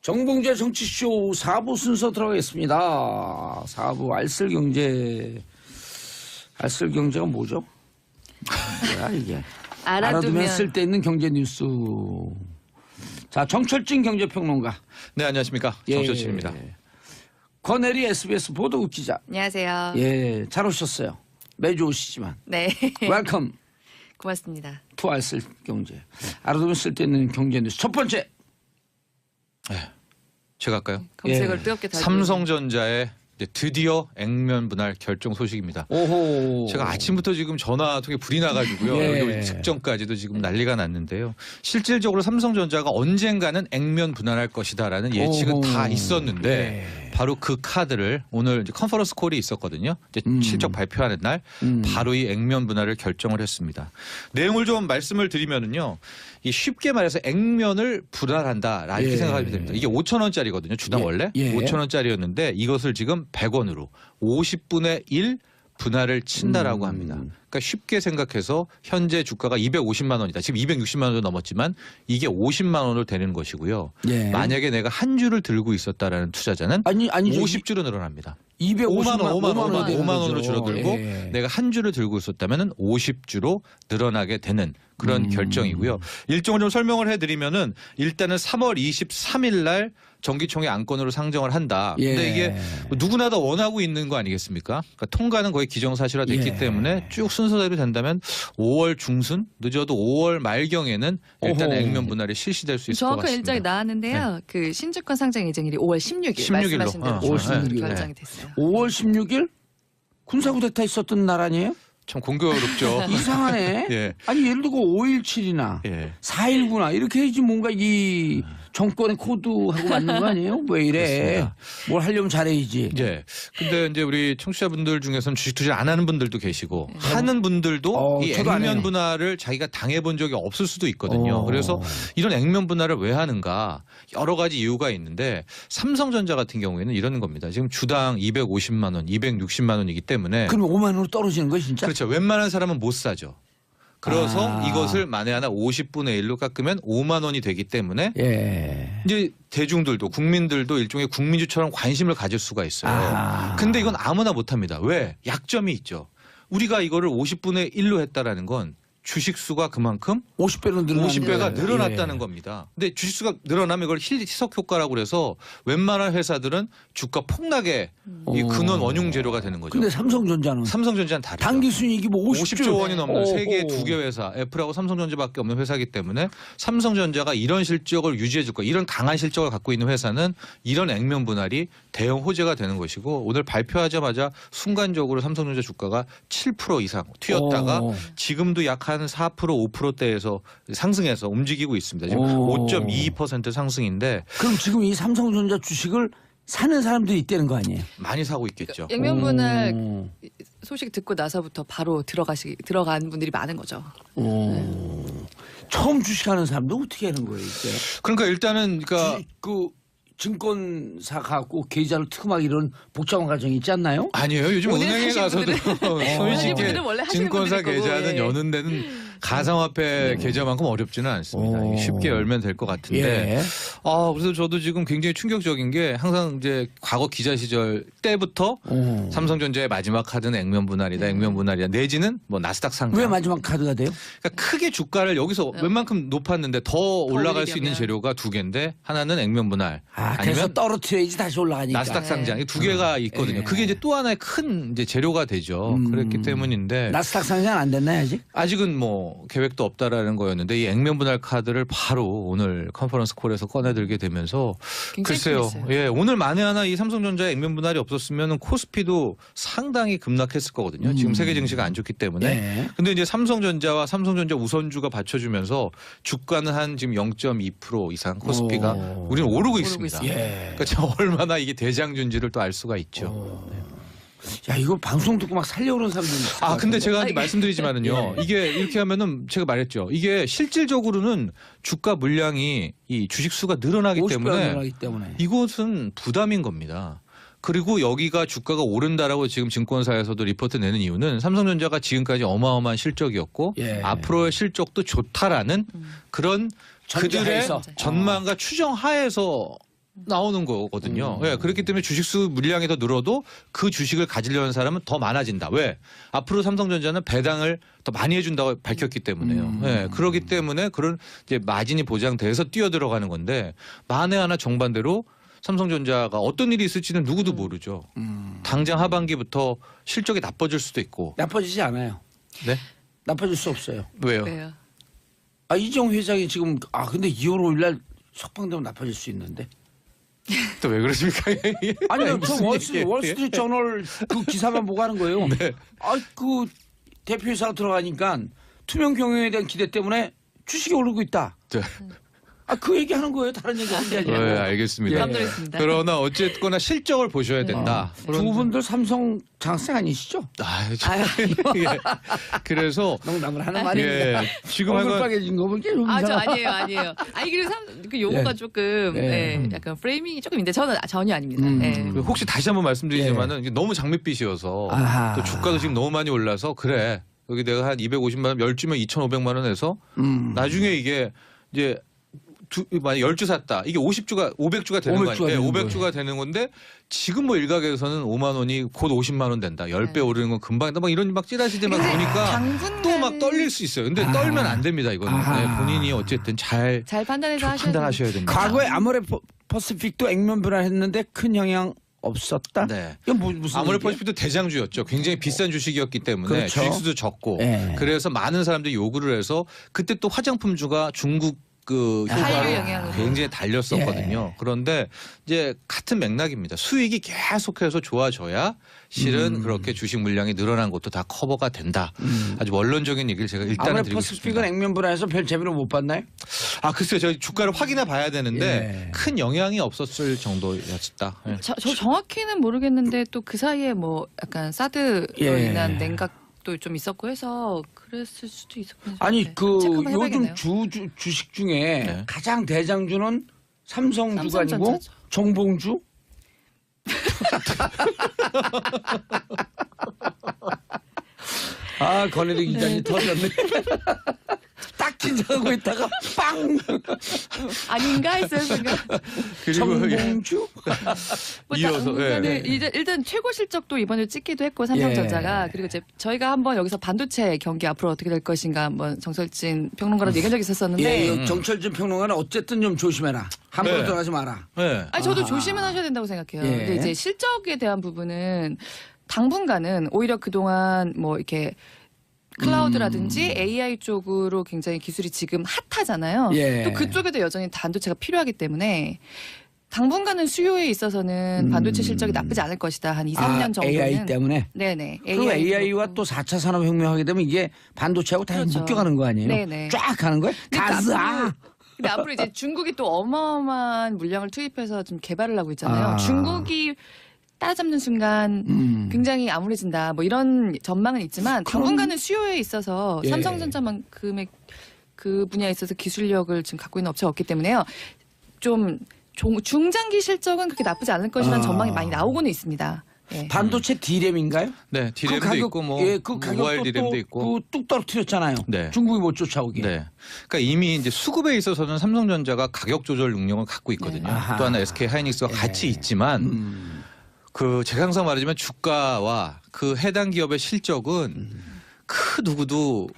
정봉재 정치쇼 4부 순서 들어가겠습니다. 4부 알쓸경제가 뭐죠? 뭐야 이게? 알아두면 쓸데있는 경제 뉴스. 자, 정철진 경제평론가. 네, 안녕하십니까. 정철진입니다. 권혜리 SBS 보도국 기자. 안녕하세요. 예, 잘 오셨어요. 매주 오시지만. 네. 웰컴 고맙습니다. 투 알쓸경제. 알아두면 쓸데있는 경제 뉴스. 첫 번째. 네, 제가 할까요? 검색을 뜨겁게 달고 삼성전자의 이제 드디어 액면 분할 결정 소식입니다. 오호. 제가 아침부터 지금 전화통에 불이 나가지고요. 예. 여기 직전까지도 지금 난리가 났는데요. 실질적으로 삼성전자가 언젠가는 액면 분할할 것이다라는 예측은 다 있었는데 바로 그 카드를 오늘 이제 컨퍼런스 콜이 있었거든요. 이제 실적 발표하는 날 바로 이 액면 분할을 결정을 했습니다. 내용을 좀 말씀을 드리면은요. 이 쉽게 말해서 액면을 분할한다 이렇게 생각하면 됩니다. 이게 5,000원짜리거든요. 주당 원래 5,000원짜리였는데 이것을 지금 100원으로 50분의 1 분할을 친다라고 합니다. 그러니까 쉽게 생각해서 현재 주가가 250만 원이다. 지금 260만 원도 넘었지만 이게 50만 원으로 되는 것이고요. 만약에 내가 한 주를 들고 있었다라는 투자자는 아니죠. 50주로 늘어납니다. 5만 원으로 줄어들고 내가 한 주를 들고 있었다면 50주로 늘어나게 되는 그런 결정이고요. 일정을 좀 설명을 해드리면은 일단은 3월 23일 날 정기총회 안건으로 상정을 한다. 근데 이게 누구나 다 원하고 있는 거 아니겠습니까? 그러니까 통과는 거의 기정사실화됐기 때문에 쭉 순서대로 된다면 5월 중순 늦어도 5월 말경에는 일단 액면 분할이 실시될 수 있을 것 정확한 같습니다. 일정이 나왔는데요. 그 신주권 상장 예정일이 5월 16일 16일로. 말씀하신 대로 5월 16일. 결정이 됐어요. 5월 16일 군사구데타 있었던 날 아니에요? 참 공교롭죠. 이상하네. 예. 아니 예를 들고 5.17이나 4.19나 이렇게 해야지 뭔가 이 정권의 코드하고 맞는 거 아니에요? 왜 이래? 그렇습니다. 뭘 하려면 잘해야지. 예. 근데 이제 우리 청취자분들 중에서는 주식 투자 안 하는 분들도 계시고 하는 분들도 이 저도 안 해요. 액면 분할을 자기가 당해본 적이 없을 수도 있거든요. 그래서 이런 액면 분할을 왜 하는가 여러 가지 이유가 있는데 삼성전자 같은 경우에는 이러는 겁니다. 지금 주당 250만 원, 260만 원이기 때문에 그럼 5만 원으로 떨어지는 거야 진짜? 그렇죠. 웬만한 사람은 못 사죠. 그래서 이것을 만에 하나 50분의 1로 깎으면 5만 원이 되기 때문에 이제 대중들도 국민들도 일종의 국민주처럼 관심을 가질 수가 있어요. 근데 이건 아무나 못합니다. 왜? 약점이 있죠. 우리가 이거를 50분의 1로 했다라는 건 주식수가 그만큼 50배로 늘어나는 50배가 늘어났다는 겁니다. 근데 주식수가 늘어나면 이걸 희석 효과라고 그래서 웬만한 회사들은 주가 폭락의 이 근원 원흉 재료가 되는 거죠. 근데 삼성전자는 다르죠. 단기 순이익이 뭐 50조 원이 넘는 세계 2개 회사, 애플하고 삼성전자밖에 없는 회사이기 때문에 삼성전자가 이런 실적을 유지해 줄 거야. 이런 강한 실적을 갖고 있는 회사는 이런 액면 분할이 대형 호재가 되는 것이고 오늘 발표하자마자 순간적으로 삼성전자 주가가 7% 이상 튀었다가 지금도 약 한 4%, 5%대에서 상승해서 움직이고 있습니다. 지금 5.22% 상승인데 그럼 지금 이 삼성전자 주식을 사는 사람들이 있다는 거 아니에요? 많이 사고 있겠죠. 액면 분할 소식 듣고 나서부터 바로 들어간 분들이 많은 거죠. 처음 주식하는 사람도 어떻게 하는 거예요 이게? 그러니까 일단은 그 증권사 갖고 계좌를 특막 이런 복잡한 과정이 있지 않나요? 아니에요. 요즘 은행에 가서도 손쉽게 분들은 원래 하시는 증권사 분들일 거고, 계좌는 여는 데는 가상화폐 계좌만큼 어렵지는 않습니다. 이게 쉽게 열면 될 것 같은데. 그래서 저도 지금 굉장히 충격적인 게 항상 이제 과거 기자 시절 때부터 삼성전자의 마지막 카드는 액면 분할이다, 액면 분할이다. 내지는 뭐 나스닥 상장. 왜 마지막 카드가 돼요? 그러니까 크게 주가를 여기서 웬만큼 높았는데 더 올라갈 수 있는 재료가 두 개인데 하나는 액면 분할. 그래서 아니면 떨어뜨려야지 다시 올라가니까. 나스닥 상장 이 두 개가 있거든요. 그게 이제 또 하나의 큰 이제 재료가 되죠. 그렇기 때문인데 나스닥 상장 안 됐나요 아직? 아직은 뭐 계획도 없다라는 거였는데 이 액면 분할 카드를 바로 오늘 컨퍼런스 콜에서 꺼내들게 되면서 글쎄요. 오늘 만에 하나 이 삼성전자 액면 분할이 없었으면 코스피도 상당히 급락했을 거거든요. 지금 세계 증시가 안 좋기 때문에. 근데 이제 삼성전자와 삼성전자 우선주가 받쳐주면서 주가는 한 지금 0.2% 이상 코스피가 우리는 오르고 있습니다. 그러니까 얼마나 이게 대장주인지를 또 알 수가 있죠. 야 이거 방송 듣고 막 살려고 그러는 사람들 있을 것 같은데. 근데 제가 말씀드리지만은요. 이게 이렇게 하면은 제가 말했죠. 이게 실질적으로는 주가 물량이 이 주식수가 늘어나기 때문에 이것은 부담인 겁니다. 그리고 여기가 주가가 오른다라고 지금 증권사에서도 리포트 내는 이유는 삼성전자가 지금까지 어마어마한 실적이었고 앞으로의 실적도 좋다라는 그런 그들의 전망과 추정하에서 나오는 거거든요. 예, 그렇기 때문에 주식수 물량이 더 늘어도 그 주식을 가지려는 사람은 더 많아진다. 왜? 앞으로 삼성전자는 배당을 더 많이 해준다고 밝혔기 때문에요. 예, 그렇기 때문에 그런 이제 마진이 보장돼서 뛰어들어가는 건데 만에 하나 정반대로 삼성전자가 어떤 일이 있을지는 누구도 모르죠. 당장 하반기부터 실적이 나빠질 수도 있고. 나빠지지 않아요. 네? 나빠질 수 없어요. 왜요? 왜요? 이정 회장이 지금 근데 2월 5일 날 석방되면 나빠질 수 있는데. 또 왜 그러십니까? 아니요, 무슨 저 얘기예요? 월스트리트 저널 그 기사만 보고 하는 거예요. 네. 그 대표이사가 들어가니까 투명 경영에 대한 기대 때문에 주식이 오르고 있다. 네. 그 얘기 하는 거예요. 다른 얘기 하는 게 아니라. 네, 알겠습니다. 마음대로 했습니다. 그러나 어쨌거나 실적을 보셔야 된다. 두 분들 삼성 장학생 아니시죠? 예. 그래서 농담을 하는 말입니다. 예, 지금 얼굴 하여간 빨개진 거 보니까 좀 저 이상하다. 아니에요. 그리고 그 용어가 예. 조금 예. 약간 프레이밍이 조금 있는데 저는 전혀 아닙니다. 예. 혹시 다시 한번 말씀드리지만은 이게 너무 장밋빛이어서 아하. 또 주가도 지금 너무 많이 올라서 그래. 여기 내가 한 250만 원, 10주면 2,500만 원 해서 나중에 이게 이제 만약 10주 샀다. 이게 500주가 되는 거 아니에요? 500주가 되는 건데 지금 뭐 일각에서는 5만 원이 곧 50만 원 된다. 10배 오르는 건 금방이다. 막 이런 막 찌라시들만 보니까 또 막 떨릴 수 있어요. 근데 떨면 안 됩니다. 이거는. 네, 본인이 어쨌든 잘 판단해서 판단하셔야 됩니다. 과거에 아모레퍼시픽도 액면 불안했는데 큰 영향 없었다. 네. 이건 무슨 아모레퍼시픽도 대장주였죠. 굉장히 비싼 주식이었기 때문에 그렇죠. 주식수도 적고 네. 그래서 많은 사람들이 요구를 해서 그때 또 화장품주가 중국 그 한류 효과로 영향으로. 굉장히 달렸었거든요. 그런데 이제 같은 맥락입니다. 수익이 계속해서 좋아져야 실은 그렇게 주식 물량이 늘어난 것도 다 커버가 된다. 아주 원론적인 얘기를 제가 일단은 드리고 싶습니다. 아모레퍼시픽은 액면 불안해서 별 재미를 못 봤나요? 글쎄요. 저희 주가를 확인해 봐야 되는데 예. 큰 영향이 없었을 정도였다. 예. 저 정확히는 모르겠는데 또 그 사이에 뭐 약간 사드로 예. 인한 냉각도 좀 있었고 해서 그랬을 수도 있었군요. 아니 네. 그 체크 한번 요즘 해봐야겠네요. 주식 중에 네. 가장 대장주는 삼성주가 아니고 삼성전자죠. 정봉주? 권혜리 기자님 터졌네. 딱 긴장하고 있다가 빵! 아닌가 했어요 순간. 그리고 예. 정봉주? 이어서, 당분간은 일단 최고 실적도 이번에 찍기도 했고 삼성전자가 예. 그리고 이제 저희가 한번 여기서 반도체 경기 앞으로 어떻게 될 것인가 한번 정설진 평론가랑 얘기한 적이 있었었는데 예, 정철진 평론가는 어쨌든 좀 조심해라. 함부로 네. 들어가지 마라. 네. 저도 조심은 하셔야 된다고 생각해요. 예. 근데 이제 실적에 대한 부분은 당분간은 오히려 그동안 뭐 이렇게 클라우드라든지 AI 쪽으로 굉장히 기술이 지금 핫하잖아요. 예. 또 그쪽에도 여전히 반도체가 필요하기 때문에 당분간은 수요에 있어서는 반도체 실적이 나쁘지 않을 것이다. 한 2, 3년 정도는. AI 때문에? 네네. 그리고 AI와 또 4차 산업혁명 하게 되면 이게 반도체하고 다 그렇죠. 묶여가는 거 아니에요? 네네. 쫙 가는 거예요? 그러니까 가자! 근데 앞으로 이제 중국이 또 어마어마한 물량을 투입해서 좀 개발을 하고 있잖아요. 아. 중국이 따라잡는 순간 굉장히 암울해진다. 뭐 이런 전망은 있지만 당분간은 수요에 있어서 예. 삼성전자만큼의 그 분야에 있어서 기술력을 지금 갖고 있는 업체가 없기 때문에요. 좀 중장기 실적은 그렇게 나쁘지 않을 것이라는 전망이 많이 나오고는 있습니다. 예. 반도체 D램인가요? 네, 그 디램도 가격, 있고 뭐 그 모바일 가격도 디램도 있고. 뚝 떨어뜨렸잖아요. 네. 중국이 못 쫓아오게. 네. 그러니까 이미 이제 수급에 있어서는 삼성전자가 가격 조절 능력을 갖고 있거든요. 아하. 또 하나 SK 하이닉스와 같이 있지만 그 제가 항상 말하지만 주가와 그 해당 기업의 실적은 그 누구도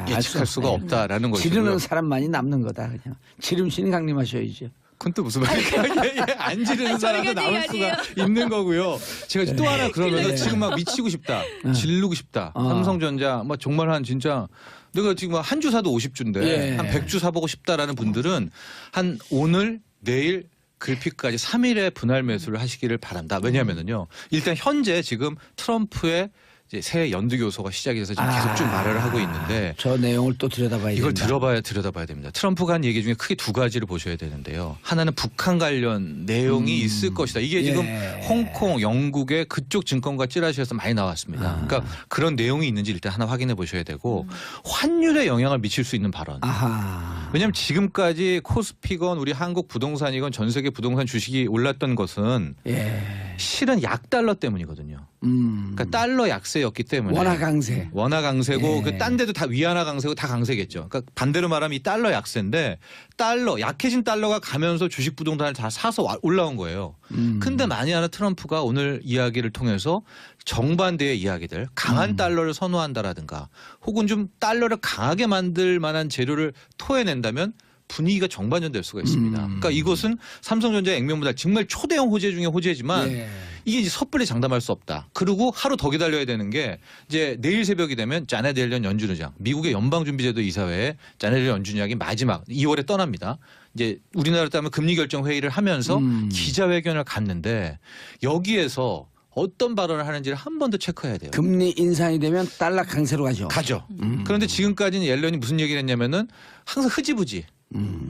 예측할 수가 없다라는 거죠. 지르는 사람만이 남는 거다. 그냥 지름신 강림하셔야죠. 그건 또 무슨 말이에요? 안 지르는 사람도 남을 수가 있는 거고요. 제가 또 하나 그러면서 지금 막 미치고 싶다. 지르고 싶다. 삼성전자 막 정말 한 진짜 내가 지금 한 주 사도 50주인데 예. 한 100주 사보고 싶다라는 분들은 한 오늘 내일 글피까지 3일에 분할 매수를 하시기를 바란다. 왜냐하면요. 일단 현재 지금 트럼프의 이제 새 연두교소가 시작이 돼서 지금 계속 쭉 말을 하고 있는데 저 내용을 또 들여다봐야 이걸 된다. 들여다봐야 됩니다. 트럼프가 한 얘기 중에 크게 두 가지를 보셔야 되는데요. 하나는 북한 관련 내용이 있을 것이다. 이게 지금 홍콩, 영국의 그쪽 증권가 찌라시에서 많이 나왔습니다. 그러니까 그런 내용이 있는지 일단 하나 확인해 보셔야 되고 환율에 영향을 미칠 수 있는 발언. 아하. 왜냐하면 지금까지 코스피건 우리 한국 부동산이건 전 세계 부동산 주식이 올랐던 것은 예. 실은 약달러 때문이거든요. 그러니까 달러 약세였기 때문에 원화 강세. 원화 강세고 예. 그 딴 데도 다 위안화 강세고 다 강세겠죠. 그러니까 반대로 말하면 이 달러 약세인데 달러 약해진 달러가 가면서 주식 부동산을 다 사서 올라온 거예요. 근데 만이 하나 트럼프가 오늘 이야기를 통해서 정반대의 이야기들 강한 달러를 선호한다라든가 혹은 좀 달러를 강하게 만들 만한 재료를 토해낸다면 분위기가 정반전될 수가 있습니다. 그러니까 이것은 삼성전자 액면보다 정말 초대형 호재 중에 호재지만 예. 이게 이제 섣불리 장담할 수 없다. 그리고 하루 더 기다려야 되는 게 이제 내일 새벽이 되면 자넷 옐런 연준 의장, 미국의 연방준비제도 이사회에 자넷 옐런 연준 의장이 마지막 2월에 떠납니다. 이제 우리나라로 따면 금리 결정 회의를 하면서 기자회견을 갖는데 여기에서 어떤 발언을 하는지를 한 번 더 체크해야 돼요. 금리 인상이 되면 달러 강세로 가죠. 그런데 지금까지는 옐런이 무슨 얘기를 했냐면은 항상 흐지부지.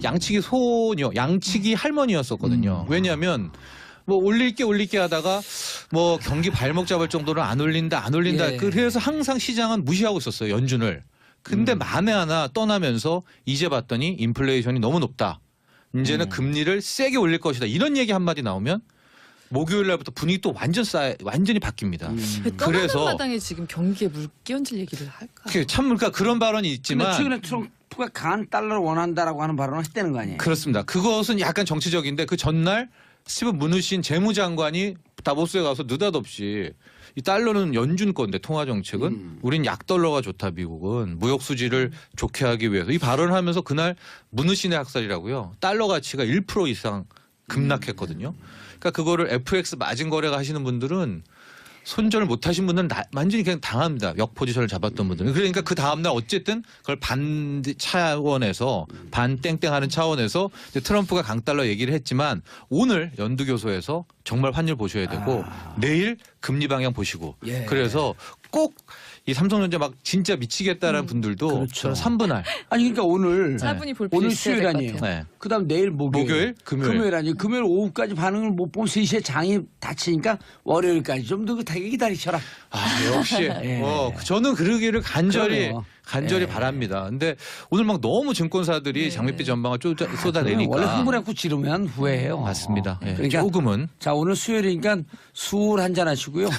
양치기 소녀, 양치기 할머니였었거든요. 왜냐하면 뭐 올릴게 하다가 뭐 경기 발목 잡을 정도로 안 올린다. 예. 그래서 항상 시장은 무시하고 있었어요. 연준을. 근데 만에 하나 떠나면서 이제 봤더니 인플레이션이 너무 높다. 이제는 금리를 세게 올릴 것이다. 이런 얘기 한마디 나오면 목요일 날부터 분위기 또 완전히 바뀝니다. 떠나는 마당에 지금 경기에 물 끼얹을 얘기를 할까? 그러니까 그런 발언이 근데 있지만 최근에 트럼프가 강한 달러를 원한다라고 하는 발언을 했다는 거 아니에요? 그렇습니다. 그것은 약간 정치적인데 그 전날 스티븐 무누신 재무장관이 다보스에 가서 느닷없이 이 달러는 연준 건데 통화 정책은 우린 약달러가 좋다 미국은 무역 수지를 좋게 하기 위해서 이 발언을 하면서 그날 무누신의 학살이라고요. 달러 가치가 1% 이상 급락했거든요. 그러니까 그거를 FX 마진 거래가 하시는 분들은 손절을 못 하신 분들은 완전히 그냥 당합니다. 역 포지션을 잡았던 분들은. 그러니까 그 다음날 어쨌든 그걸 반 차원에서 반 땡땡하는 차원에서 이제 트럼프가 강달러 얘기를 했지만 오늘 연두교소에서 정말 환율 보셔야 되고 내일 금리 방향 보시고 예. 그래서 꼭 이 삼성전자 막 진짜 미치겠다라는 분들도 그렇죠. 저는 3분할. 아니 그러니까 오늘 차분히 볼 필요 오늘 있어야 수요일 될것 아니에요. 같아요. 네. 그다음 내일 목요일, 금요일. 아니에요. 금요일 오후까지 반응을 못 보면 3시에 장이 닫히니까 월요일까지 좀 더 기다리셔라. 역시 예. 저는 그러기를 간절히 예. 바랍니다. 근데 오늘 막 너무 증권사들이 장밋빛 전망을 쏟아내니까 원래 흥분해갖고 지르면 후회해요. 맞습니다. 예. 그러니까 조금은 자 오늘 수요일이니까 술 한잔 하시고요.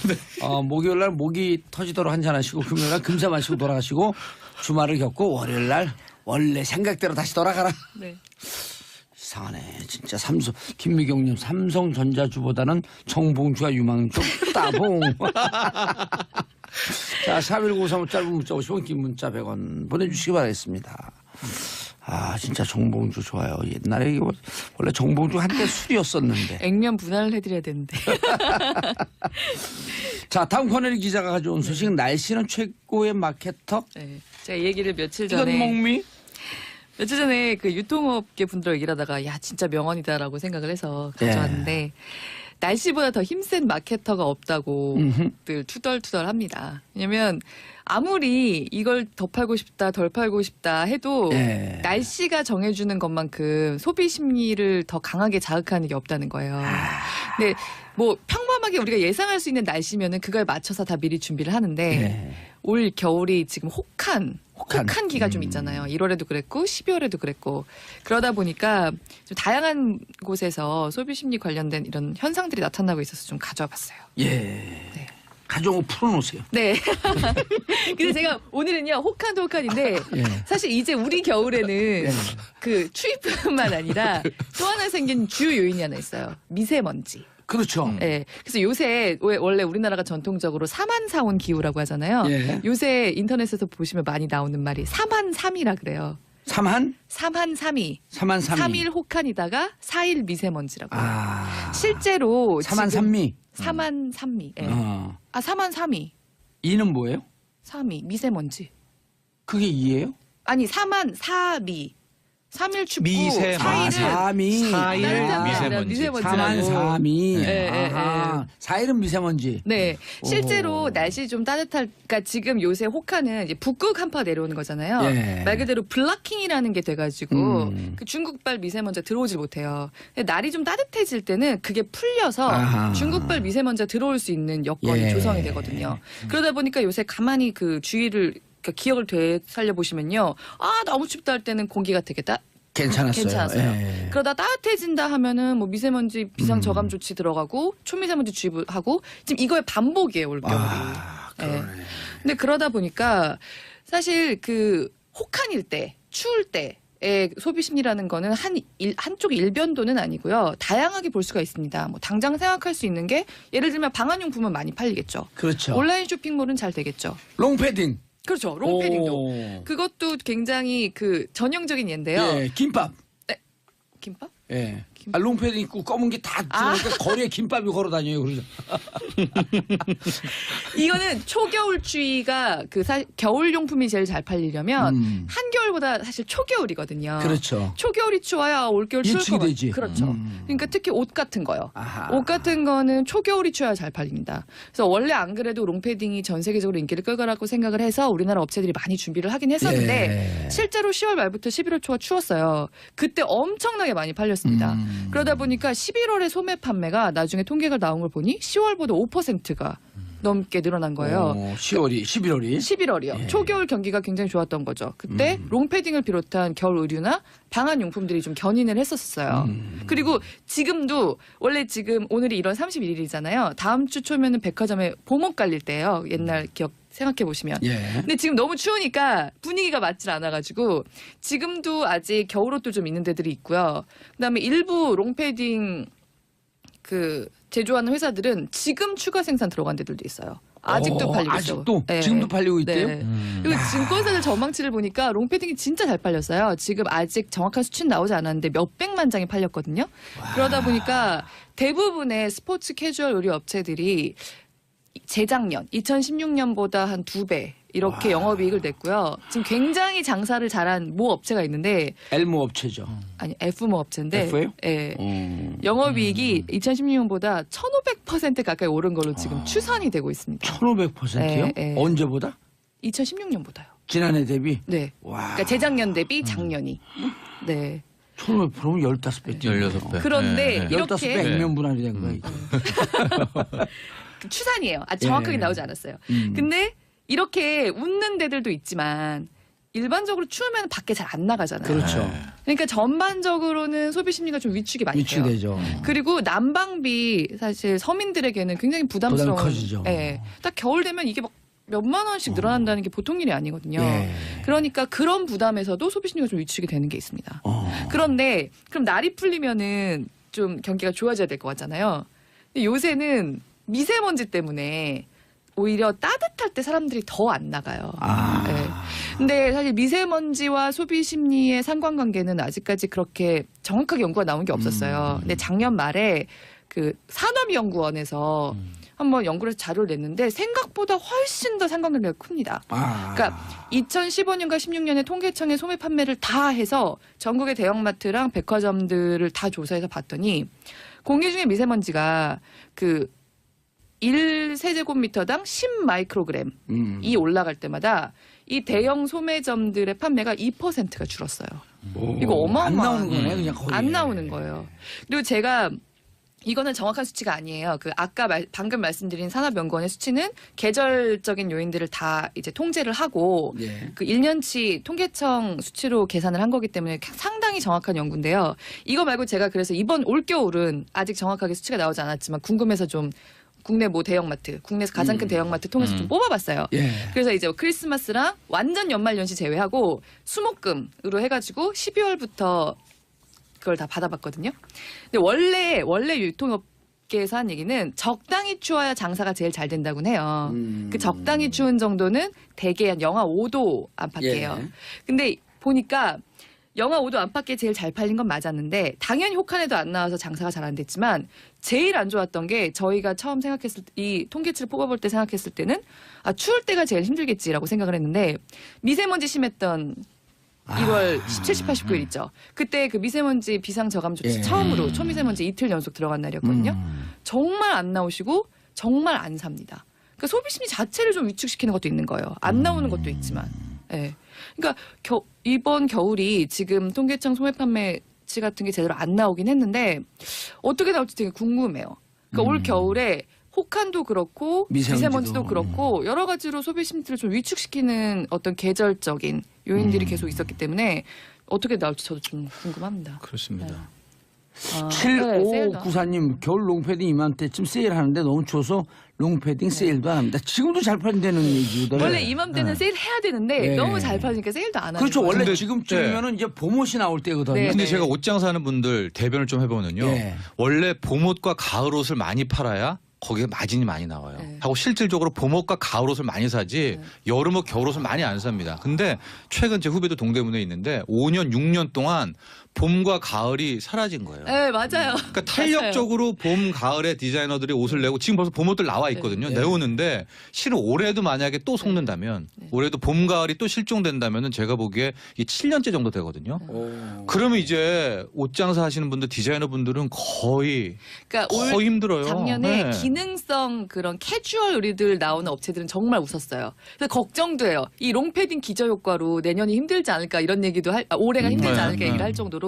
목요일날 목이 터지도록 한잔 하시고 금요일날 금사 마시고 돌아가시고 주말을 겪고 월요일날 원래 생각대로 다시 돌아가라. 네. 이상하네. 진짜 김미경님 삼성전자주보다는 정봉주가 유망 좀 따봉. 자, 4153 짧은 문자 50원 긴 문자 100원 보내주시기 바라겠습니다. 아 진짜 정봉주 좋아요. 옛날에 이거 원래 정봉주 한때 술이었었는데. 액면 분할을 해드려야 되는데. 자 다음 권혜리 기자가 가져온 소식은 날씨는 최고의 마케터. 네. 제가 이 얘기를 며칠 이건 전에 목미. 며칠 전에 그 유통업계 분들과 얘기를 하다가 야 진짜 명언이다라고 생각을 해서 가져왔는데 날씨보다 더 힘센 마케터가 없다고 늘 투덜투덜합니다. 왜냐면 아무리 이걸 더 팔고 싶다 덜 팔고 싶다 해도 날씨가 정해주는 것만큼 소비 심리를 더 강하게 자극하는 게 없다는 거예요. 근데 뭐 평범하게 우리가 예상할 수 있는 날씨면은 그걸 맞춰서 다 미리 준비를 하는데 올 겨울이 지금 혹한기가 좀 있잖아요. 1월에도 그랬고 12월에도 그랬고 그러다 보니까 좀 다양한 곳에서 소비 심리 관련된 이런 현상들이 나타나고 있어서 좀 가져와 봤어요. 예. 네. 가져온 거 풀어놓으세요. 네. 근데 제가 오늘은요 혹한도 혹한인데 사실 이제 우리 겨울에는 그 추위뿐만 아니라 또 하나 생긴 주요 요인이 하나 있어요. 미세먼지. 그렇죠. 네. 그래서 요새 원래 우리나라가 전통적으로 사만사온 기후라고 하잖아요. 예. 요새 인터넷에서 보시면 많이 나오는 말이 사만삼이라 그래요. 삼한삼이. 3일 혹한이다가 4일 미세먼지라고. 실제로 사만삼미. 사만삼미. 예. 사만삼이. 이는 뭐예요? 삼이 미세먼지. 그게 이예요? 아니 사만사미. 3일 춥고 미세먼지. 4일은 4일 미세먼지. 사만삼이. 네, 4일은 미세먼지. 네, 실제로 날씨 좀 따뜻할까 지금 요새 혹한은 이제 북극 한파 내려오는 거잖아요. 예. 말 그대로 블라킹이라는 게 돼가지고 그 중국발 미세먼지가 들어오질 못해요. 근데 날이 좀 따뜻해질 때는 그게 풀려서 중국발 미세먼지가 들어올 수 있는 여건이 조성이 되거든요. 그러다 보니까 요새 가만히 그 주위를 그러니까 기억을 되살려 보시면요. 아 너무 춥다 할 때는 공기가 되게 괜찮았어요. 괜찮았어요. 예. 그러다 따뜻해진다 하면은 뭐 미세먼지 비상 저감 조치 들어가고 초미세먼지 주의하고 지금 이거의 반복이에요 올 겨울이. 그러네. 근데 그러다 보니까 사실 그 혹한일 때, 추울 때의 소비 심리라는 거는 한쪽 일변도는 아니고요. 다양하게 볼 수가 있습니다. 뭐 당장 생각할 수 있는 게 예를 들면 방한용품은 많이 팔리겠죠. 그렇죠. 온라인 쇼핑몰은 잘 되겠죠. 롱패딩. 그렇죠. 롱패딩도. 오. 그것도 굉장히 그 전형적인 예인데요. 예, 김밥. 김밥? 예. 롱패딩 입고 검은 게 다 들어오니까 거리에 김밥이 걸어 다녀요. 그러죠. 이거는 초겨울추위가 겨울 용품이 제일 잘 팔리려면 한겨울보다 사실 초겨울이거든요. 그렇죠. 초겨울이 추워야 올겨울 추울 예측이 것 되지. 그렇죠. 그러니까 특히 옷 같은 거요. 아하. 옷 같은 거는 초겨울이 추워야 잘 팔립니다. 그래서 원래 안 그래도 롱패딩이 전 세계적으로 인기를 끌 거라고 생각을 해서 우리나라 업체들이 많이 준비를 하긴 했었는데 예. 실제로 10월 말부터 11월 초가 추웠어요. 그때 엄청나게 많이 팔렸습니다. 그러다 보니까 11월에 소매 판매가 나중에 통계가 나온 걸 보니 10월보다 5%가 넘게 늘어난 거예요. 10월이, 11월이. 11월이요. 예. 초겨울 경기가 굉장히 좋았던 거죠. 그때 롱패딩을 비롯한 겨울 의류나 방한 용품들이 좀 견인을 했었어요. 그리고 지금도 원래 지금 오늘이 1월 31일이잖아요. 다음 주 초면은 백화점에 봄옷 깔릴 때예요. 옛날 기억 생각해 보시면. 예. 근데 지금 너무 추우니까 분위기가 맞질 않아가지고 지금도 아직 겨울옷도 좀 있는 데들이 있고요. 그다음에 일부 롱패딩 그 제조하는 회사들은 지금 추가 생산 들어간 데들도 있어요. 아직도 팔리고 있어요. 아직도? 네. 지금도 팔리고 있대요? 네. 그리고 증권사들 전망치를 보니까 롱패딩이 진짜 잘 팔렸어요. 지금 아직 정확한 수치는 나오지 않았는데 몇백만 장이 팔렸거든요. 그러다 보니까 대부분의 스포츠 캐주얼 의류 업체들이 재작년 2016년보다 한 2배 이렇게 영업이익을 냈고요. 지금 굉장히 장사를 잘한 모 업체가 있는데 엘모 업체죠. 아니 F모 업체인데 F예요? 예. 영업이익이 2016년보다 1,500% 가까이 오른 걸로 지금 추산이 되고 있습니다. 1500%요? 예, 예. 언제보다? 2016년보다요. 지난해 대비? 네. 와. 그러니까 재작년 대비 작년이. 네. 1500%면 15배. 16배. 그런데 이렇게 15배 액면 분할이 된 거예요. 추산이에요. 아직 정확하게 예. 나오지 않았어요. 근데 이렇게 웃는 데들도 있지만 일반적으로 추우면 밖에 잘 안 나가잖아요. 그렇죠. 그러니까 전반적으로는 소비 심리가 좀 위축이 많이 돼요. 위축되죠. 그리고 난방비 사실 서민들에게는 굉장히 부담스러운. 부담이 커지죠. 예. 딱 겨울 되면 이게 막 몇만 원씩 늘어난다는 게 보통 일이 아니거든요. 예. 그러니까 그런 부담에서도 소비 심리가 좀 위축이 되는 게 있습니다. 그런데 그럼 날이 풀리면은 좀 경기가 좋아져야 될 것 같잖아요. 근데 요새는 미세먼지 때문에 오히려 따뜻할 때 사람들이 더 안 나가요. 네. 근데 사실 미세먼지와 소비 심리의 상관관계는 아직까지 그렇게 정확하게 연구가 나온 게 없었어요. 근데 작년 말에 그 산업연구원에서 한번 연구를 해서 자료를 냈는데 생각보다 훨씬 더 상관관계가 큽니다. 그러니까 2015년과 16년에 통계청의 소매 판매를 다 해서 전국의 대형마트랑 백화점들을 다 조사해서 봤더니 공기 중에 미세먼지가 그 1세제곱미터당 10마이크로그램이 올라갈 때마다 이 대형 소매점들의 판매가 2%가 줄었어요. 이거 어마어마한. 안 나오는 거네, 그냥 거의. 안 나오는 거예요. 그리고 제가 이거는 정확한 수치가 아니에요. 그 아까 방금 말씀드린 산업연구원의 수치는 계절적인 요인들을 다 이제 통제를 하고 예. 그 1년치 통계청 수치로 계산을 한 거기 때문에 상당히 정확한 연구인데요. 이거 말고 제가 그래서 이번 올겨울은 아직 정확하게 수치가 나오지 않았지만 궁금해서 좀 국내 모 대형마트, 국내에서 가장 큰 대형마트 통해서 좀 뽑아봤어요. 예. 그래서 이제 크리스마스랑 완전 연말연시 제외하고 수목금으로 해가지고 12월부터 그걸 다 받아봤거든요. 근데 원래 유통업계에서 한 얘기는 적당히 추워야 장사가 제일 잘 된다고 해요. 그 적당히 추운 정도는 대개 한 영하 5도 안팎이에요. 예. 근데 보니까 영하 5도 안팎에 제일 잘 팔린 건 맞았는데 당연히 혹한에도 안 나와서 장사가 잘 안 됐지만 제일 안 좋았던 게 저희가 처음 생각했을 때 이 통계치를 뽑아볼 때 생각했을 때는 아 추울 때가 제일 힘들겠지라고 생각을 했는데 미세먼지 심했던 1월 17, 18, 19일 있죠. 그때 그 미세먼지 비상 저감 조치 예. 처음으로 초미세먼지 이틀 연속 들어간 날이었거든요. 정말 안 나오시고 정말 안 삽니다. 그러니까 소비 심리 자체를 좀 위축시키는 것도 있는 거예요. 안 나오는 것도 있지만. 예. 그러니까 이번 겨울이 지금 통계청 소매 판매치 같은 게 제대로 안 나오긴 했는데 어떻게 나올지 되게 궁금해요. 그러니까 올 겨울에 혹한도 그렇고 미세먼지도 그렇고 여러 가지로 소비 심리를 좀 위축시키는 어떤 계절적인 요인들이 계속 있었기 때문에 어떻게 나올지 저도 좀 궁금합니다. 그렇습니다. 아, 네, 세일도 7594님 겨울 롱패딩 이맘때쯤 세일하는데 너무 추워서 롱패딩 세일도 안 합니다. 지금도 잘 팔린다는 얘기거든요. 원래 이맘때는 세일 해야 되는데 네. 너무 잘 팔리니까 세일도 안 하는 그렇죠. 거예요. 원래 근데, 지금쯤이면은 이제 봄옷이 나올 때거든요. 네. 근데 제가 옷 장사하는 분들 대변을 좀 해보면요. 예. 원래 봄옷과 가을옷을 많이 팔아야 거기에 마진이 많이 나와요. 네. 하고 실질적으로 봄옷과 가을옷을 많이 사지 여름옷, 겨울옷을 많이 안 삽니다. 근데 최근 제 후배도 동대문에 있는데 5년, 6년 동안 봄과 가을이 사라진 거예요. 네, 맞아요. 그러니까 탄력적으로 봄, 가을에 디자이너들이 옷을 내고 지금 벌써 봄옷들 나와 있거든요. 네. 내오는데 실은 올해도 만약에 또 속는다면 올해도 봄, 가을이 또 실종된다면은 제가 보기에 이 7년째 정도 되거든요. 그러면 이제 옷 장사 하시는 분들, 디자이너 분들은 거의 그러니까 거의 힘들어요. 작년에 네. 기능성 그런 캐주얼 의류들 나오는 업체들은 정말 웃었어요. 그래서 걱정도 해요. 이 롱패딩 기저 효과로 내년이 힘들지 않을까 이런 얘기도 올해가 힘들지 네, 않을까 네. 얘기를 할 정도로.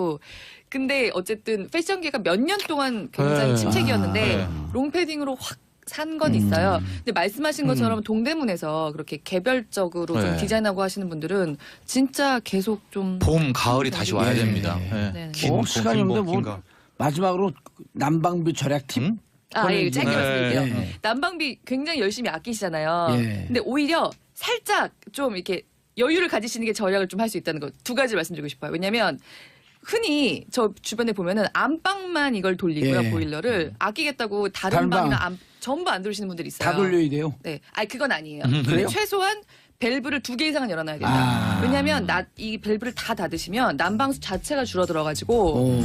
근데 어쨌든 패션계가 몇 년 동안 굉장히 네. 침체기였는데 네. 롱패딩으로 확 산 건 있어요. 근데 말씀하신 것처럼 동대문에서 그렇게 개별적으로 좀 네. 디자인하고 하시는 분들은 진짜 계속 좀 봄, 가을이 다시 와야 예. 됩니다. 예. 네. 긴 봄, 시간이 긴 없는데 봄, 뭐 긴 가을. 마지막으로 난방비 절약 팁. 음? 예, 짧게 네. 말씀드릴게요. 네. 난방비 굉장히 열심히 아끼시잖아요. 예. 근데 오히려 살짝 좀 이렇게 여유를 가지시는 게 절약을 좀 할 수 있다는 거 두 가지 말씀드리고 싶어요. 왜냐면 흔히 저 주변에 보면은 안방만 이걸 돌리고요. 예. 보일러를 아끼겠다고 다른 다른 방. 방이나 전부 안 돌리시는 분들이 있어요. 다 돌려야 돼요. 네, 아니 그건 아니에요. 그래요? 최소한 밸브를 2개 이상은 열어놔야 된다. 아. 왜냐하면 이 밸브를 다 닫으시면 난방수 자체가 줄어들어가지고 오.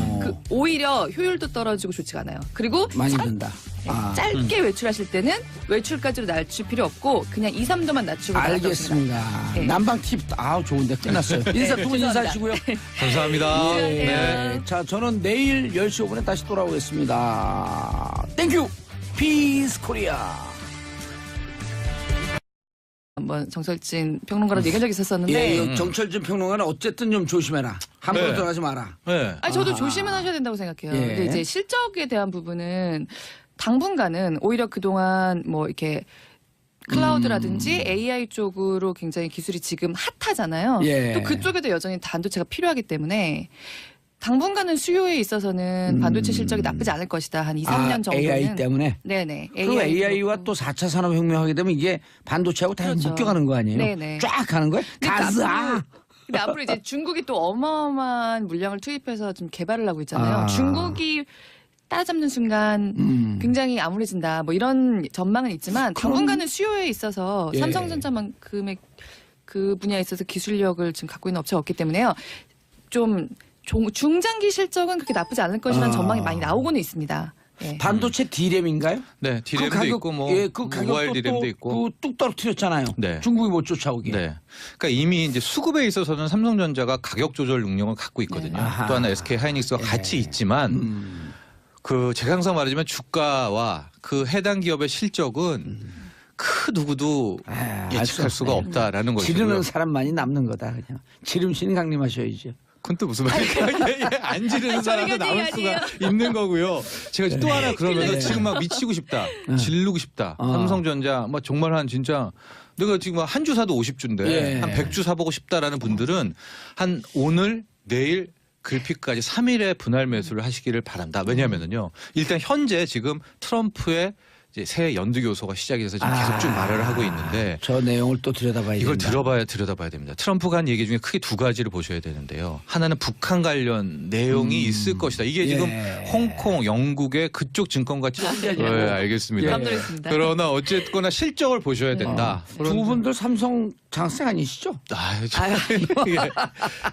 오히려 효율도 떨어지고 좋지가 않아요. 그리고 많이 든다. 아. 짧게 외출하실 때는 외출까지로 낮출 필요 없고 그냥 2, 3도만 낮추고 알겠습니다. 네. 난방 팁, 좋은데 끝났어요. 인사 두 분 죄송합니다. 인사하시고요. 감사합니다. 네. 네. 자, 저는 내일 10시 5분에 다시 돌아오겠습니다. 땡큐! 피스 코리아! 한번 정설진 평론가랑 얘기한 적이 있었었는데 예, 정철진 평론가는 어쨌든 좀 조심해라. 함부로 네. 들어가지 마라. 네. 아니, 저도 조심은 하셔야 된다고 생각해요. 예. 근데 이제 실적에 대한 부분은 당분간은 오히려 그동안 뭐 이렇게 클라우드라든지 AI 쪽으로 굉장히 기술이 지금 핫하잖아요. 예. 또 그쪽에도 여전히 반도체가 필요하기 때문에 당분간은 수요에 있어서는 반도체 실적이 나쁘지 않을 것이다. 한 2, 3년 정도는. AI 때문에. 네네. 그리고 AI와 또 4차 산업혁명 하게 되면 이게 반도체하고 다 그렇죠. 묶여가는 거 아니에요? 네네. 쫙 가는 거예요? 그러니까 가즈아! 근데 앞으로 이제 중국이 또 어마어마한 물량을 투입해서 좀 개발을 하고 있잖아요. 아. 중국이 따라잡는 순간 굉장히 암울해진다. 뭐 이런 전망은 있지만 당분간은 수요에 있어서 예. 삼성전자만큼의 그 분야에 있어서 기술력을 지금 갖고 있는 업체가 없기 때문에요. 좀 중장기 실적은 그렇게 나쁘지 않을 것이라는 전망이 많이 나오고는 있습니다. 예. 반도체 D램인가요? 네, 디램도 그 가격, 있고 뭐 예, 그 가격도 모바일 디램도 있고. 뚝 떨어뜨렸잖아요. 네. 중국이 못 쫓아오게. 네. 그러니까 이미 이제 수급에 있어서는 삼성전자가 가격 조절 능력을 갖고 있거든요. 네. 아하. 또 하나 SK 하이닉스와 같이 있지만 그 제가 항상 말하지만 주가와 그 해당 기업의 실적은 그 누구도 알 예측할 수 수가 없네. 없다라는 것이고요. 지르는 사람만이 남는 거다. 그냥 지름신 강림하셔야죠. 그건 또 무슨 말이에요? 안 지르는 사람도 저희가 남을 수가 있는 거고요. 제가 또 하나 그러면 네. 지금 막 미치고 싶다. 지르고 싶다. 삼성전자 막 정말 한 진짜 내가 지금 한 주 사도 50주인데 예. 한 100주 사보고 싶다라는 분들은 한 오늘 내일 글피까지 3일에 분할 매수를 하시기를 바란다. 왜냐하면요. 일단 현재 지금 트럼프의 이제 새 연두 교소가 시작이 돼서 지금 계속 쭉 말을 하고 있는데 저 내용을 또 들여다봐야 이걸 된다. 들여다봐야 됩니다. 트럼프가 한 얘기 중에 크게 두 가지를 보셔야 되는데요. 하나는 북한 관련 내용이 있을 것이다. 이게 예. 지금 홍콩, 영국의 그쪽 증권같이 네, 알겠습니다. 깜놀했습니다. 그러나 어쨌거나 실적을 보셔야 된다. 두 분들 삼성 장생 아니시죠? 예.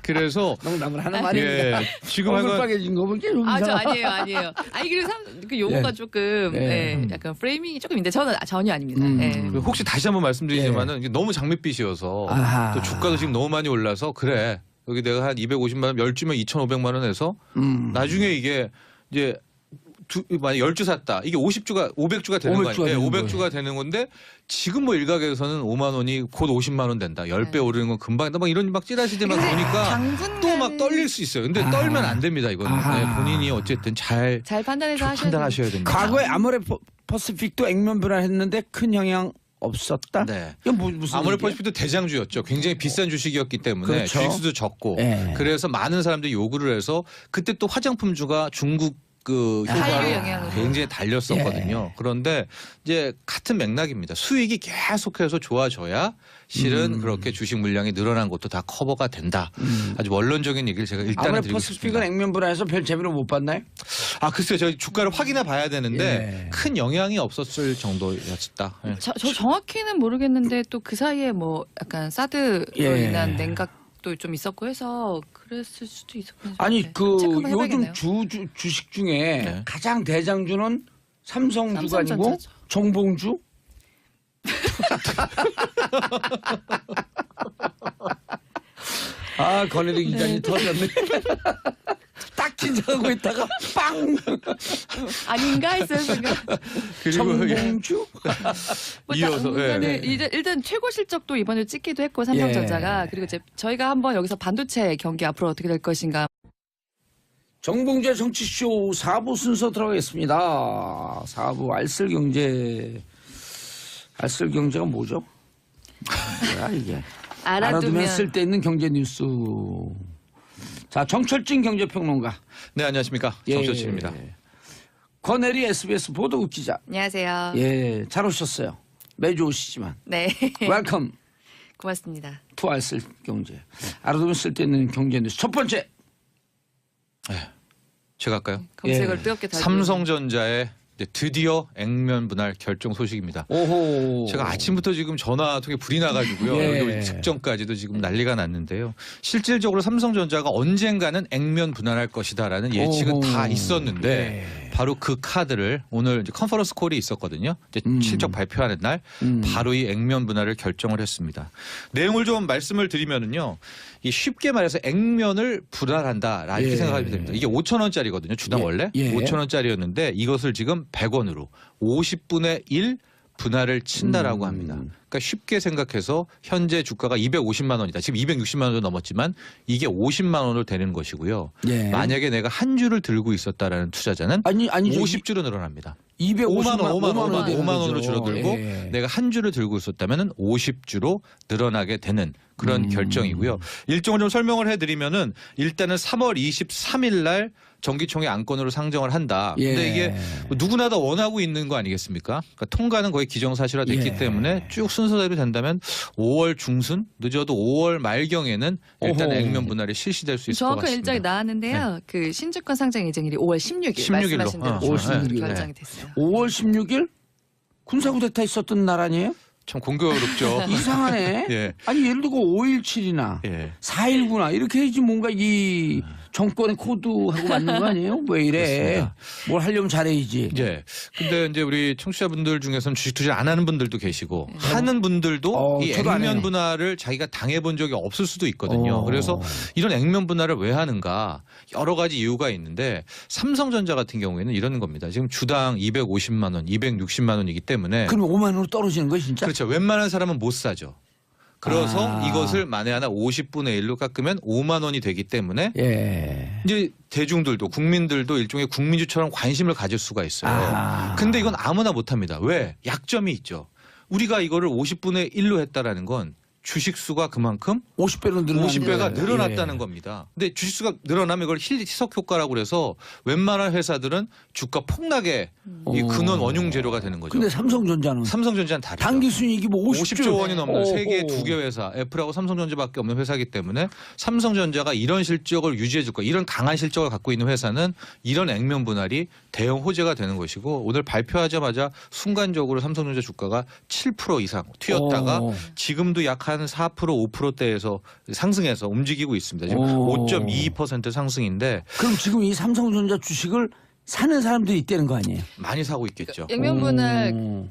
그래서 농담을 하는 말입니다. 예, 지금 얼굴 하여간 빨개진 거 보니까 좀 저 이상하다. 아니에요. 아니 그리고 그 용어가 예. 조금 예. 예, 약간 프레이밍이 조금 있는데 저는 전혀 아닙니다. 예. 그 혹시 다시 한번 말씀드리지만은 이게 너무 장밋빛이어서 아하. 또 주가도 지금 너무 많이 올라서 그래 여기 내가 한 250만 원 10주면 2,500만 원 해서 나중에 이게 이제 만약 10주 샀다. 이게 500주가 되는 거 500주가 아니에요? 되는 500주가 되는 건데 지금 뭐 일각에서는 5만 원이 곧 50만 원 된다. 10배 오르는 건 금방 막 이런 막 찌라시들만 보니까 또 막 떨릴 수 있어요. 근데 떨면 안 됩니다. 이거는. 아하. 네, 본인이 어쨌든 잘 잘 판단해서 하셔야 판단하셔야 됩니다. 과거에 아모레 퍼시픽도 액면 변화했는데 큰 영향 없었다. 네. 이건 무슨 아모레퍼시픽도 대장주였죠. 굉장히 비싼 주식이었기 때문에 그렇죠. 주식수도 적고 예. 그래서 많은 사람들이 요구를 해서 그때 또 화장품주가 중국 그 한류 효과로 영향으로. 굉장히 달렸었거든요. 예. 그런데 이제 같은 맥락입니다. 수익이 계속해서 좋아져야 실은 그렇게 주식 물량이 늘어난 것도 다 커버가 된다. 아주 원론적인 얘기를 제가 일단은 드리고 아모레퍼시픽은 싶습니다. 액면 분할해서 별 재미를 못 봤나요? 아 글쎄요. 저희 주가를 확인해 봐야 되는데 예. 큰 영향이 없었을 정도였다. 예. 저 정확히는 모르겠는데 또 그 사이에 뭐 약간 사드로 예. 인한 냉각도 좀 있었고 해서 그랬을 수도 있었겠네요. 아니 그 체크 한번 요즘 해봐야겠네요. 주식 중에 네. 가장 대장주는 삼성주가 아니고 삼성전자죠. 정봉주? 아 권혜리 기자님 터졌네. 딱 긴장하고 있다가 빵. 아닌가 했어요 순간. 그리고 예. 정봉주? 뭐 이어서, 당연히 예. 일단 최고 실적도 이번에 찍기도 했고 삼성전자가 예. 그리고 이제 저희가 한번 여기서 반도체 경기 앞으로 어떻게 될 것인가. 정봉주의 정치쇼 4부 순서 들어가겠습니다. 4부 알쓸경제. 알쓸경제가 뭐죠? 뭐야 이게. 알아두면 쓸데있는 경제 뉴스. 자, 정철진 경제평론가. 네 안녕하십니까 정철진입니다. 권혜리 SBS 보도국 기자. 안녕하세요. 예, 잘 오셨어요. 매주 오시지만. 네. 웰컴 고맙습니다. 투 알쓸경제. 알아두면 쓸데있는 경제 뉴스. 첫 번째. 제가 할까요? 검색을 예. 뜨겁게 달고 삼성전자의 이제 드디어 액면 분할 결정 소식입니다. 오호. 제가 아침부터 지금 전화 통에 불이 나가지고요. 예. 여기 직전까지도 지금 난리가 났는데요. 실질적으로 삼성전자가 언젠가는 액면 분할할 것이다라는 예측은 오호. 다 있었는데 예. 바로 그 카드를 오늘 이제 컨퍼런스 콜이 있었거든요. 이제 실적 발표하는 날 바로 이 액면 분할을 결정을 했습니다. 내용을 좀 말씀을 드리면은요. 이 쉽게 말해서 액면을 분할한다 이렇게 예. 생각하면 됩니다. 이게 5,000원짜리거든요. 주당 예. 원래 예. 5,000원짜리였는데 이것을 지금 100원으로 50분의 1 분할을 친다라고 합니다. 그러니까 쉽게 생각해서 현재 주가가 250만 원이다. 지금 260만 원도 넘었지만 이게 50만 원으로 되는 것이고요. 예. 만약에 내가 한 주를 들고 있었다라는 투자자는 아니죠. 50주로 늘어납니다. 250만 5만 원으로 줄어들고 예. 내가 한 주를 들고 있었다면 50주로 늘어나게 되는 그런 결정이고요. 일정을 좀 설명을 해드리면은 일단은 3월 23일 날 정기총회 안건으로 상정을 한다. 예. 근데 이게 누구나 다 원하고 있는 거 아니겠습니까? 그러니까 통과는 거의 기정사실화됐기 예. 때문에 쭉 순서대로 된다면 5월 중순 늦어도 5월 말경에는 일단 오호. 액면 분할이 실시될 수 있을 것 정확한 같습니다. 일정이 나왔는데요. 그 신주권 상장 예정일이 5월 16일 16일로. 말씀하신 대로 5월 16일. 결정이 됐어요. 5월 16일 군사구데타 있었던 날 아니에요? 참 공교롭죠. 이상하네. 예. 아니 예를 들고 5.17이나 예. 4.19나 이렇게 해야지 뭔가 이 정권의 코드하고 맞는 거 아니에요? 왜 이래? 그렇습니다. 뭘 하려면 잘해야지. 예. 근데 이제 우리 청취자분들 중에서는 주식 투자 안 하는 분들도 계시고 하는 분들도 이 저도 안 해요. 액면 분할을 자기가 당해본 적이 없을 수도 있거든요. 그래서 이런 액면 분할을 왜 하는가 여러 가지 이유가 있는데 삼성전자 같은 경우에는 이런 겁니다. 지금 주당 250만 원, 260만 원이기 때문에 그럼 5만 원으로 떨어지는 거야 진짜? 그렇죠. 웬만한 사람은 못 사죠. 그래서 아. 이것을 만에 하나 50분의 1로 깎으면 5만 원이 되기 때문에 예. 이제 대중들도 국민들도 일종의 국민주처럼 관심을 가질 수가 있어요. 아. 근데 이건 아무나 못합니다. 왜? 약점이 있죠. 우리가 이거를 50분의 1로 했다라는 건 주식수가 그만큼 50배로 늘어난 50배가 거예요. 늘어났다는 예. 겁니다. 근데 주식수가 늘어나면 이걸 희석 효과라고 그래서 웬만한 회사들은 주가 폭락의 이 근원 원흉 재료가 되는 거죠. 근데 삼성전자는 삼성전자는 다르죠. 단기 순이익이 뭐 50조 원이 넘는 세계 오. 2개 회사 애플하고 삼성전자밖에 없는 회사이기 때문에 삼성전자가 이런 실적을 유지해 줄 거야. 이런 강한 실적을 갖고 있는 회사는 이런 액면 분할이 대형 호재가 되는 것이고 오늘 발표하자마자 순간적으로 삼성전자 주가가 7% 이상 튀었다가 오. 지금도 약 한 4% 5%대에서 상승해서 움직이고 있습니다. 지금 오. 5.22% 상승인데 그럼 지금 이 삼성전자 주식을 사는 사람들이 있다는 거 아니에요? 많이 사고 있겠죠. 액면 분할 오.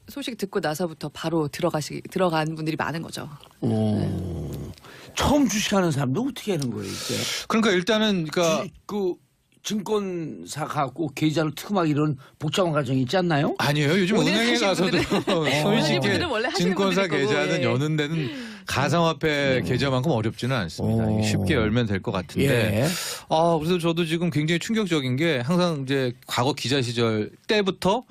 소식 듣고 나서부터 바로 들어간 분들이 많은 거죠. 오. 처음 주식하는 사람도 어떻게 하는 거예요 이게? 그러니까 일단은 그러니까 그 증권사 갖고 계좌를 특검하기 이런 복잡한 과정이 있지 않나요? 아니에요. 요즘 오늘 은행에 하신 가서도 분들은 손쉽게 분들은 원래 하시는 증권사 분들일 거고, 계좌는 예. 여는 데는 가상화폐 계좌만큼 어렵지는 않습니다. 오. 이게 쉽게 열면 될 것 같은데. 예. 그래서 저도 지금 굉장히 충격적인 게 항상 이제 과거 기자 시절 때부터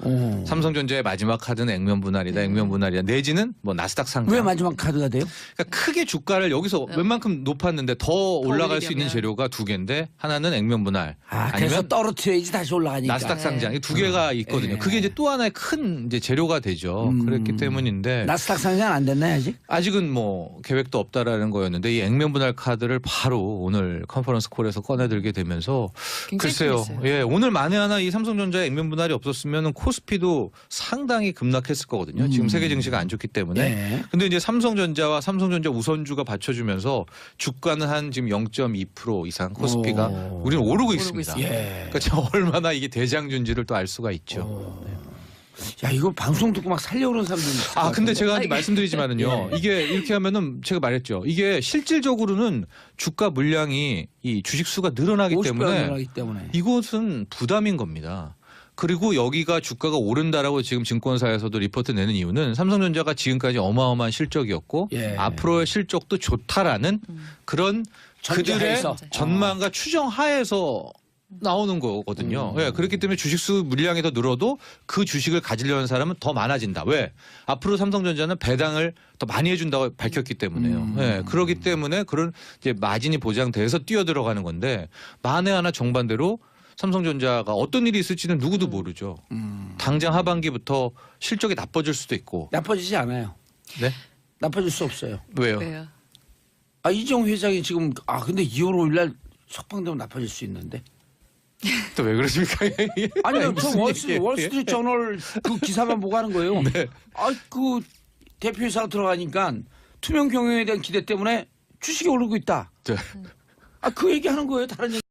삼성전자의 마지막 카드는 액면 분할이다, 액면 분할이다. 내지는 뭐 나스닥 상장. 왜 마지막 카드가 돼요? 그러니까 크게 주가를 여기서 웬만큼 높았는데 더 올라갈 수 있는 올리려면. 재료가 두 개인데 하나는 액면 분할, 그래서 아니면 떨어뜨려야지 다시 올라가니까. 나스닥 상장 이 두 개가 있거든요. 그게 이제 또 하나의 큰 이제 재료가 되죠. 그랬기 때문인데 나스닥 상장 안 됐나요 아직? 아직은 뭐 계획도 없다라는 거였는데 이 액면 분할 카드를 바로 오늘 컨퍼런스 콜에서 꺼내들게 되면서 굉장히 글쎄요. 재밌어요. 예, 오늘 만에 하나 이 삼성전자의 액면 분할이 없었으면 코스피도 상당히 급락했을 거거든요. 지금 세계 증시가 안 좋기 때문에. 네. 근데 이제 삼성전자와 삼성전자 우선주가 받쳐주면서 주가는 한 지금 0.2% 이상 코스피가 오. 우리는 오르고 있습니다. 있습니다. 예. 그러니까 참 얼마나 이게 대장주인지를 또 알 수가 있죠. 야 이거 방송 듣고 막 살려오는 사람들 있을 것 근데 같은데. 제가 한번 말씀드리지만은요. 이게 이렇게 하면은 제가 말했죠. 이게 실질적으로는 주가 물량이 이 주식 수가 늘어나기 50배 때문에 늘어나기 때문에. 이것은 부담인 겁니다. 그리고 여기가 주가가 오른다라고 지금 증권사에서도 리포트 내는 이유는 삼성전자가 지금까지 어마어마한 실적이었고 예. 앞으로의 실적도 좋다라는 그런 그들의 전제하에서. 전망과 추정하에서 나오는 거거든요. 예, 그렇기 때문에 주식수 물량이 더 늘어도 그 주식을 가지려는 사람은 더 많아진다. 왜? 앞으로 삼성전자는 배당을 더 많이 해준다고 밝혔기 때문에요. 예, 그렇기 때문에 그런 이제 마진이 보장돼서 뛰어 들어가는 건데 만에 하나 정반대로 삼성전자가 어떤 일이 있을지는 누구도 모르죠. 당장 하반기부터 실적이 나빠질 수도 있고. 나빠지지 않아요. 네? 나빠질 수 없어요. 왜요? 왜요? 이정 회장이 지금 근데 2월 5일 날 석방되면 나빠질 수 있는데. 또 왜 그러십니까? 아니 저 무슨 얘기예요? 월스트리트 저널 그 기사만 보고 하는 거예요. 네. 그 대표이사가 들어가니까 투명 경영에 대한 기대 때문에 주식이 오르고 있다. 네. 그 얘기 하는 거예요. 다른 얘기.